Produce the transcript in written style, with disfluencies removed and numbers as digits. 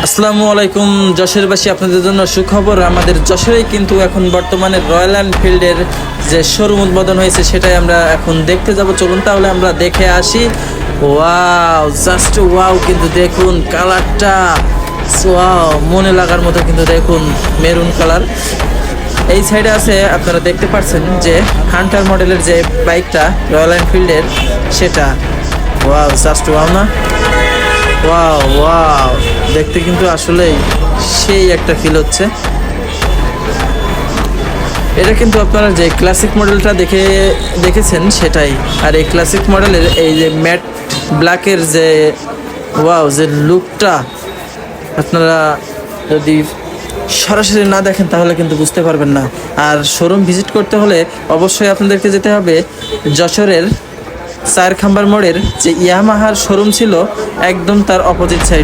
আসসালামু আলাইকুম যশোরবাসী, আপনাদের জন্য সুখবর। আমাদের যশোরেই কিন্তু এখন বর্তমানে রয়্যাল এনফিল্ডের যে শোরুম উদ্বোধন হয়েছে সেটাই আমরা এখন দেখতে যাব। চলুন তাহলে আমরা দেখে আসি। Wow, just wow! কিন্তু দেখুন কালারটা, ওয়াও, মনে লাগার মতো। কিন্তু দেখুন মেরুন কালার। এই সাইডে আছে, আপনারা দেখতে পাচ্ছেন যে হান্টার মডেলের যে বাইকটা রয়্যাল এনফিল্ডের, সেটা ওয়াও, জাস্ট ওয়াও না? ওয়াও ওয়াও, দেখতে কিন্তু আসলেই সেই একটা ফিল হচ্ছে। এটা কিন্তু আপনারা যে ক্লাসিক মডেলটা দেখেছেন সেটাই। আর এই ক্লাসিক মডেলের এই যে ম্যাট ব্ল্যাকের যে ওয়াও, যে লুকটা, আপনারা যদি সরাসরি না দেখেন তাহলে কিন্তু বুঝতে পারবেন না। আর শোরুম ভিজিট করতে হলে অবশ্যই আপনাদেরকে যেতে হবে যশোরের চার খাম্বার মোড়ের যে ইয়ামাহার শোরুম ছিল, একদম তার অপোজিট সাইড।